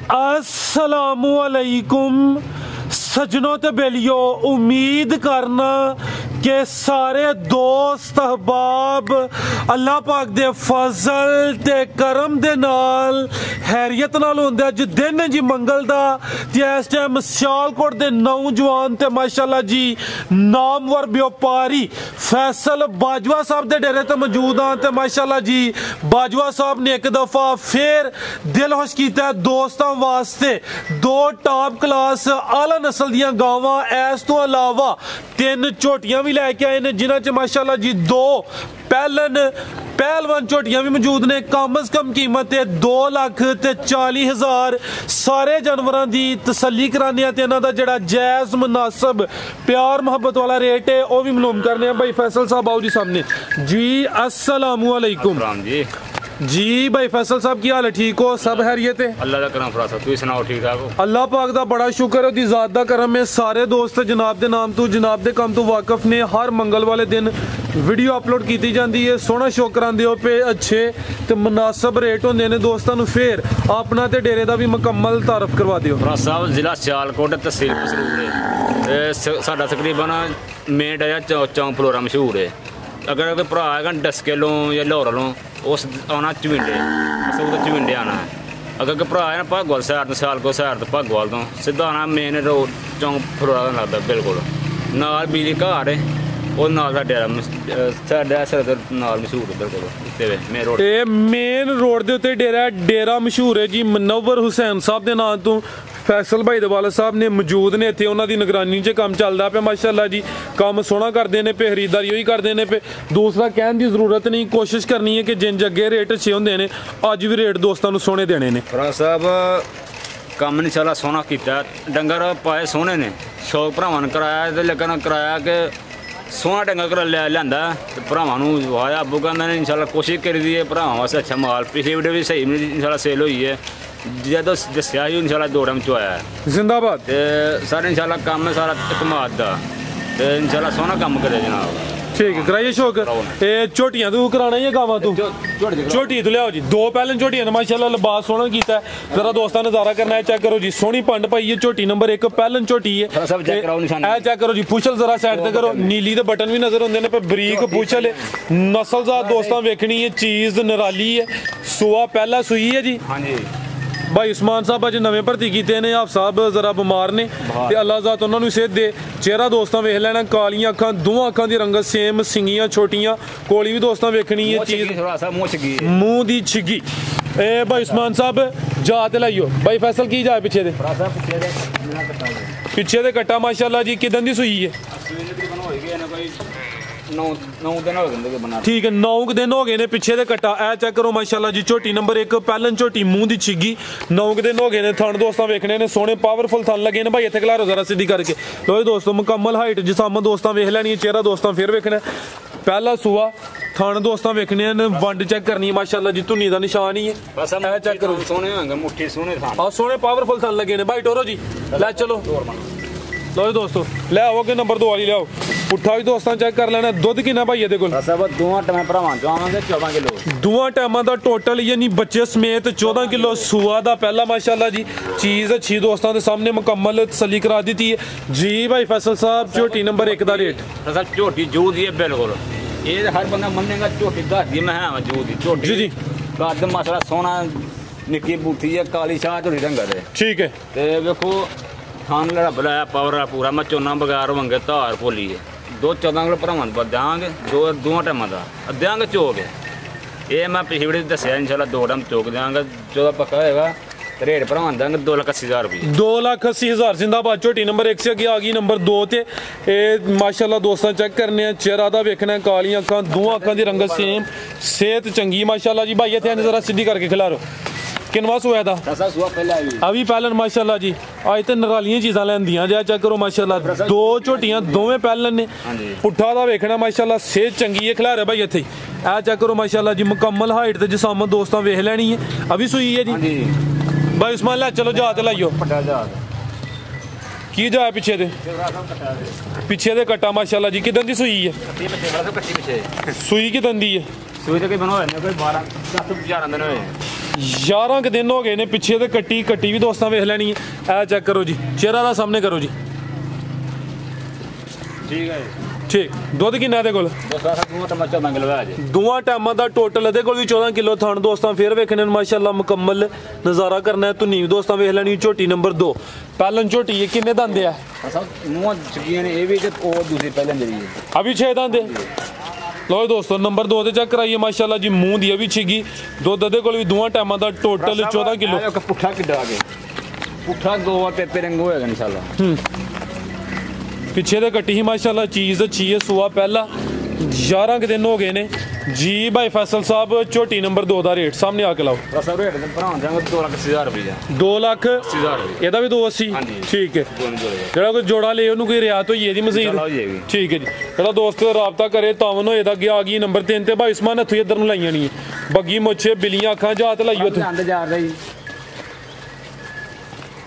अस्सलामुअलैकुम सजनों ते बेलियो, उम्मीद करना कि सारे दोस्त अहबाब अल्लाह पाक दे फजल ते करम दे नाल हैरियत नाल होंदे। अज दिन जी मंगल दा ते इस टाइम सियालकोट दे नौजवान ते माशाअल्लाह जी नामवर व्यापारी फैसल बाजवा साहब दे डेरे ते मौजूद हाँ। ते माशाअल्लाह जी बाजवा साहब ने एक दफा फिर दिल खुश कीता दोस्तों वास्ते दो टॉप क्लास आला नस्ल दियां गावां, इस तो अलावा 3 झोटियां भी लैके आए ने जिन्हां च माशाअल्लाह जी 2 पहलवान झोटियां भी मौजूद ने। कम अज कम कीमत है 2,40,000। सारे जानवरों की तसल्ली कराने ते इन्हां दा जिहड़ा जायज़ मुनासिब प्यार मुहब्बत वाला रेट है वह भी मालूम करने। भाई फैसल साहब आओ जी सामने जी। अस्सलामुअलैकुम जी भाई फैसल साहब की हाल है? ठीक हो? सब हैरियत है? अल्लाह दा करम फरासा, तू सुनाओ ठीक ठाक हो? अल्लाह पाक दा बड़ा शुक्र है, उसकी ज़ात दा करम है। सारे दोस्त जनाब दे नाम तो जनाब दे काम तो वाकफ ने। हर मंगल वाले दिन वीडियो अपलोड की जाती है, सोहना शो करांदे हो पे, अच्छे तो मुनासिब रेट होंदे ने दोस्तों नूं। फिर अपना ते डेरे दा भी मुकम्मल तारफ करवा दिओ। फरासा साहब जिला सियालकोट तहसील मसरूर है। साडा तकरीबन मेन डेरा चौंक फ्लोरा मशहूर है। अगर कोई भरा है डस्के लो या लाहौर लो उस आना चविंडे, चविंडे आना है। अगर कोई भरा है ना भागवाल सैर तो सियालकोट सैर तो भागवाल तो सीधा आना मेन रोड चौंक फ्लोरा का लगता बिल्कुल नाल बिजली घर है और नाल दा डेरा नाल मशहूर बिल्कुल मेन रोड के उत्ते डेरा मशहूर है जी। मुनव्वर हुसैन साहब के नाम तो फैसल भाई दे वाले साहब ने मौजूद ने इत्थे, उन्हां दी निगरानी च काम चलदा पे माशाअल्लाह जी। काम सोहना करते हैं पे, खरीदारी ही करते हैं पे। दूसरा कहने की जरूरत नहीं, कोशिश करनी है कि जिन जगह रेट अच्छे होंदे ने अज भी रेट दोस्तों नूं सोहने देने ने। फराज साहब काम नहीं सारा सोहना कीता, डंगर पाए सोहने ने, शौक भरावां ने कराया ते लेकिन कराया कि सोहना डंगर लियांदा ते भरावां नूं वाया अब्बू कहंदे ने इंशाअल्लाह कोशिश करी दी है भरावां वास्ते अच्छा माल। पिछली वीडियो भी सही इंशाअल्लाह सेल हुई है, जदों दस्सिया ही इंशाअल्लाह 2 टाइम चोया है जिंदाबाद। ते सारे इंशाअल्लाह काम है सारा इतमाद दा ते इंशाअल्लाह सोहना काम करे जनाब। ठीक है कराइए शौक। झोटियां तू कराना ही गावां तू झोटी तू लियाओ जी। 2 पहले झोटियां ने माशाअल्लाह लिबास सोहना कीता है। जरा दोस्तां नजारा करना है, चेक करो जी सोहनी पंड पाई है। झोटी नंबर 1 पहलन झोटी है, चेक करो जी। पुछल जरा साइड ते करो, नीली दे बटन भी नजर होंदे ने पे, बरीक पुछल नस्लजात दोस्तां वेखनी है, चीज निराली है। सुआ पहला सुई है जी। हां जी भाई उस्मान साहब अज नवे भर्ती किए ने, आप साहब जरा बीमार ने ते अल्लाह ज़ात उन्होंने सेहत दे। चेहरा दोस्तों वेख लेना, कालियां अखां, दोवां अखां दी रंगत सेम, सिंगियां छोटियां, कोली भी दोस्तों वेखनी है, चीज मूंह दी छिगी। ए भाई उस्मान साहब जा ते लाइयो। भाई फैसल की जाए पिछे दे कट्टा माशाअल्लाह जी। किदन दी सुई है? ठीक है 9 दिन हो गए ने पिछे दे कट्टा। ए चेक करो माशाअल्लाह जी। झोटी नंबर 1 पहलन झोटी, मुंह दी छिगी, 9 दिन हो गए ने। थन दोस्तों वेखने ने सोहने पावरफुल थन लगे ने। भाई इत्थे खलारो जरा सीधी करके लो दोस्तों, मुकम्मल हाइट जिसाम दोस्तों वेख लैनी है। चेहरा दोस्तों फिर वेखना, पहला सूआ थन दोस्तों वेखने ने, वंड चेक करनी है माशाअल्लाह जी। धुनी का निशान ही है, चेक करो सोहने होंगे मुट्ठी सोहने थन और सोहने पावरफुल थन लगे ने। भाई टोरो जी लै चलो लो दोस्तों ले आओ के नंबर 2 वाली ले आओ। पुट्ठा भी दोस्तों चेक कर लेना। दुध कितना भाई ये कोल? दोवां टाइम भरावां चो आवांगे 14 किलो। दोवां टाइमां दा टोटल यानी बच्चे समेत 14 किलो सुआ दा पहला माशाअल्लाह जी। चीज अच्छी दोस्तों के सामने मुकम्मल तसल्ली करा दी है जी। भाई फैसल साहब झोटी नंबर 1 दा रेट? झोटी जूद ही है बिल्कुल, ये हर बंदा मन्नेगा झोटी घर दी। मैं है जूद दी झोटी जी जी। घर दा मसला सोहना निक्की बूथी है, काली शाह झोटी डंगर है। ठीक है ते देखो थान लड़ा बुलाया पावर पूरा। मैं चोना बगैर होंगे धार भोली है 2-14 किलो भरावां देंगे, 2 टाइमां का देंगे चौक है। ये मैं पिछली वीडियो दसिया इंशाअल्लाह 2 टाइम चौक देंगे। 14 पक्का होएगा रेट भरावां देंगे 2,80,000 रुपये। 2,80,000 जिंदाबाद। झोटी नंबर 1 से अगे आ गई नंबर 2 ते माशाअल्लाह दोस्तों चेक करने। चेहरा दा वेखना, कालियां अखां, दोवां अखां दी रंगत सेम, सेहत चंगी माशाअल्लाह जी। भाई इत्थे जरा सीधी करके खिलारो। किनवा सुआ था? अभी पहलन माशाअल्लाह जी। अज तो नरालियां चीज़ां लैंदियां जा, चेक करो माशाअल्लाह। 2 झोटियां दोवें पहलन ने। पुट्ठा दा वेखना माशाअल्लाह, सेहत चंगी है। खिलारे भाई इत्थे ए चेक करो माशाअल्लाह जी। मुकम्मल हाइट ते जिसामत दोस्तों वेख लैनी है। अभी सुई है जी। भाई उस्मान लै चलो जा ते लाइयो की जाए पिछे दे कट्टा माशाअल्लाह जी। किदन दी सुई है? सुई किदन दी है? सुई तो कोई 12-11 दिन हुए। 11 के दिन हो गए ने पिछे ते कट्टी भी दोस्तों वेख लैनी है। ए चेक करो जी, चेहरा दा सामने करो जी। ठीक है ठीक। दुध किन्ना दे कोल? दोवां टाइमां दा टोटल दे कोल भी 14 किलो थान दोस्तों फिर वेखने माशाअल्लाह मुकम्मल नज़ारा करना है। धुनी भी दोस्तों वेख लैनी। झोटी नंबर 2 पैलन झोटी है। किन्ने दंद है? अभी 6 दंद। लो दोस्तों नंबर 2 चेक कराइए माशाअल्लाह जी। मूंह दी भी छिगी। दुध दे कोल भी दोवां टाइमां दा टोटल 14 किलो। पुट्ठा किड्डा के पुट्ठा गोवा पेपे रंग होएगा इंशाल्लाह। पिछे तो कट्टी ही माशाल्लाह चीज़ अच्छी है। सुआ पहला 11 के दिन हो गए ने जी। भाई फैसल साहब झोटी नंबर 2 का रेट सामने आके लाओ। 2 लाख एदा भी 280। ठीक है। जो कोई जोड़ा ले उन्होंने कोई रियायत होई है मजीद। ठीक है जी। जो दोस्त राबता करे तावन होए दा आ गई नंबर 3 ते भाई उस्मान हथू इधर लाई जानी है। बग्गी मुच्छे बिलियां अखां जात लाइयो।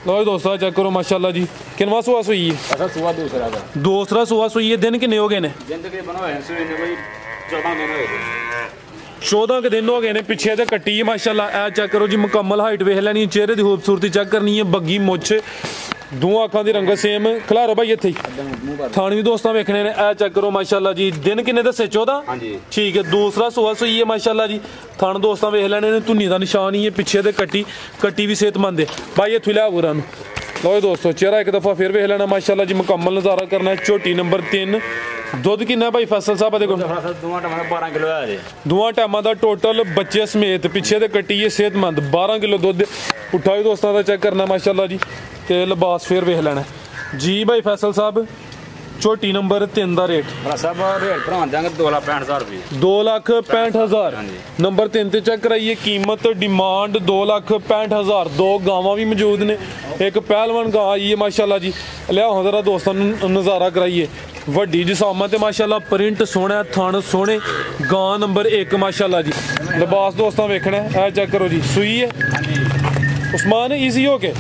लो दोस्तों चेक करो माशाल्लाह जी। किनवा सुआ सुई है? दूसरा सुआ सुई है। दिन किन्ने हो गए ने? 14 के दिन हो गए ने। पिछे तो कट्टी है माशाल्लाह। ए चेक करो जी मुकम्मल हाइट वेख लैनी। चेहरे की खूबसूरती चेक करनी है। बग्गी मुछ दोवां अखां दी रंगत सेम। खलारो भाई इत्थे थान भी दोस्तों वेखने ने। ए चेक करो माशाल्लाह जी। दिन किन्ने दसे? 14। ठीक है। दूसरा सुआ सुई है माशाल्लाह जी। थान दोस्तों वेख लैने ने। धुनी का निशान ही है। पिछे तो कट्टी भी सेहतमंद है। भाई इत्थों लिया बुरा लो दोस्तों चेहरा एक दफ़ा फिर वेख लेना माशाल्लाह जी। मुकम्मल नज़ारा करना है। झोटी नंबर 3 दुध किन्ना भाई फैसल साहब? दोवां टाइमां दा टोटल बच्चे समेत पिछे तो कट्टी है सेहतमंद 12 किलो दुध। पुट्ठा भी दोस्तों का चेक करना माशाल्लाह जी। ते लिबास फिर वेख लेना जी। भाई फैसल साहब झोटी नंबर 3 का रेट? 2,65,000 नंबर 3 ते चेक कराइए। कीमत डिमांड 2,65,000। 2 गावां भी मौजूद ने। एक पहलवान गां आई है माशाल्लाह जी। लिया जरा दोस्तों नज़ारा कराइए। वड्डी जिसामत है माशाल्लाह। प्रिंट सोहना थन सोहने। गां नंबर 1 माशाल्लाह जी। लिबास दोस्तों वेखना है। चेक करो जी। सुई है उस्मान ईजी हो के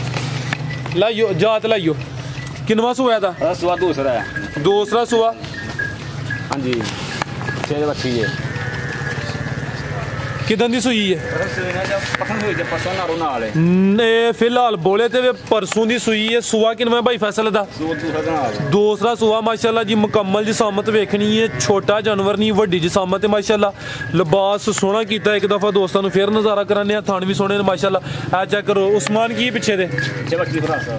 लाइयो जात लाइयो। किनवा सुआ था? दूसरा सुआ। हाँ जी। किदन दी सुई है? फिलहाल बोले तो परसों की सुई है। सुआ किनवा भाई फैसल दा? दूसरा सुआ माशाल्लाह जी। मुकम्मल जिसामत वेखनी है। छोटा जानवर नहीं वड्डी जिसामत है माशाल्लाह। लिबास सोहना कीता। एक दफ़ा दोस्तों को फिर नज़ारा कराने। थान भी सोहने माशाल्लाह। ए चेक करो उस्मान की पिछे दे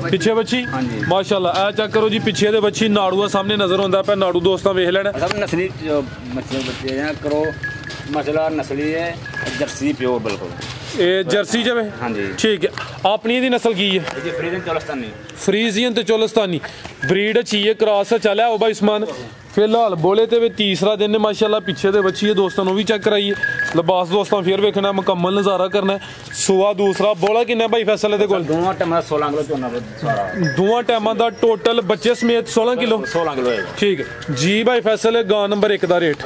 पिछे बच्ची माशाल्लाह। ए चेक करो जी। पिछे दे बच्ची नाड़ूआ सामने नजर आता पे। नाड़ू दोस्तों वेख लेना। मसला नस्ली है जर्सी प्योर बिल्कुल। ये जर्सी जब है? हाँ जी। ठीक है। अपनी दी नस्ल की है? फ्रीजियन ते चोलस्तानी ब्रीड अच्छी है। क्रॉस चला है भाई उस्मान। फिलहाल बोले तो वे तीसरा दिन है माशाल्लाह। पीछे दे बच्ची है दोस्तों भी चेक कराइए। लिबास दोस्तों फिर वेखना मुकम्मल नज़ारा करना है। सुआ दूसरा। बोला किन्ना भाई फैसल दे कोल? दोवां टाइमां 16 किलो चोना। दोवां टाइमां दा टोटल बच्चे समेत 16 किलो। ठीक है जी। भाई फैसल गां नंबर 1 का रेट?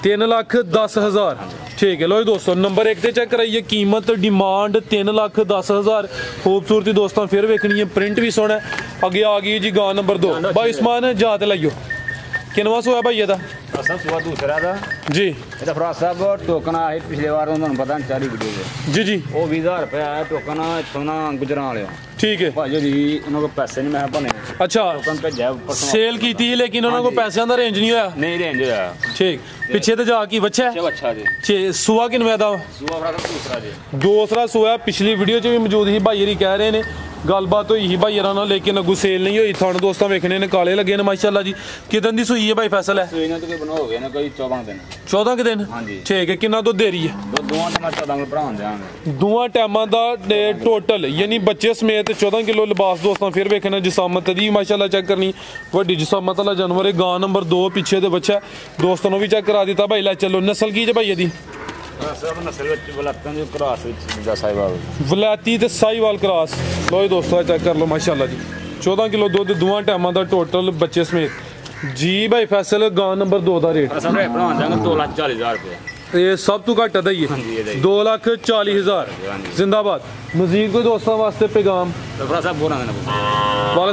3,10,000। ठीक है। लो दोस्तों नंबर 1 ते चेक कराइए। कीमत डिमांड 3,10,000। खूबसूरती दोस्तों फिर वेखनी है। प्रिंट भी सोना है। अगे आ गई जी गां नंबर 2। भाई उस्मान जात लाइयो। किनवा सुआ भाई एदा? जी टोकन आए पिछले बार पता 4 वीडियो जी जी। वो 20,000 रुपये आया टोकन इतों ना गुजरां। ठीक है भाजी जी उन्होंने पैसे नहीं मैं बने। अच्छा सेल की थी लेकिन उन्होंने पैसों का रेंज नहीं होया? नहीं रेंज होया। ठीक। पिछे तो जाके बच्चा है। सुआ किनवे दा? दूसरा सुआ। पिछली वीडियो च भी मौजूद ही भाई जी कह रहे हैं गलबात हुई ही भाई ना लेकिन अगू सेल नहीं हुई। थाने दोस्तों वेखने ने काले लगे ने माशाल्लाह जी। किदन दी सुई है भाई फैसल है? 14 के दिन। ठीक है। कितना दुध दे रही है? दोवां टाइमां दा टोटल यानी बच्चे समेत 14 किलो। लिबास दोस्तों फिर वेखना। जिसामत दी माशाल्लाह चेक करनी। वड्डी जिसामत वाला जानवर है। गां नंबर 2 पीछे दे बच्चा दोस्तों भी चेक करा दिता भाई। ला चलो नस्ल की भाई दी? वलैती ते साहिवाल क्रॉस। लो दोस्तों चेक कर लो माशाल्लाह जी। 14 किलो दुध दोवां टाइमां दा टोटल बच्चे समेत जी। भाई फैसल गां नंबर 2 का रेट? 2,40,000 रुपये। ये सब तो घट है। 2,40,000 जिंदाबाद। मजीद कोई दोस्तों वास्ते पैगाम वाला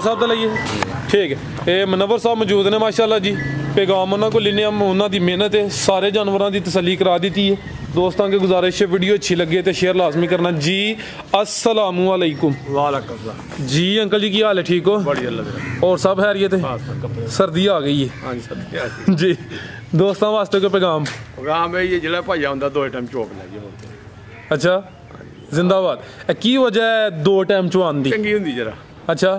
साहब तो लाइए। ठीक है। ये मनवर साहब मौजूद ने माशाल्लाह जी। पैगाम उन्होंने को लेने हम उन्होंने मेहनत है सारे जानवरों की तसल्ली करा दी है। दोस्तों की गुजारिश है वीडियो अच्छी लगे तो शेयर लाजमी करना जी। अस्सलामु अलैकुम। वालेकुम जी अंकल जी की हाल है ठीक हो? बढ़िया लग रहा और सब खैरियत है? सर्दी आ गई है हाँ जी सर्दी जी। दोस्तों वास्ते कोई पैगाम? पैगाम है ये जिला भाइया होंगे 2 टाइम चौक लगे। अच्छा जिंदाबाद। की वजह है 2 टाइम चुआन दी? चंगी होंगी जरा। अच्छा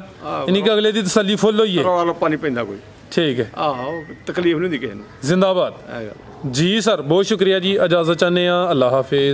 यानी कि अगले दी तसल्ली फुल होई है। वाला पानी पैंदा कोई ठीक है आहो तकलीफ नहीं होंदी किसी नूं। जिंदाबाद जी सर बहुत शुक्रिया जी। इजाजत चाहते हैं अल्लाह हाफिज।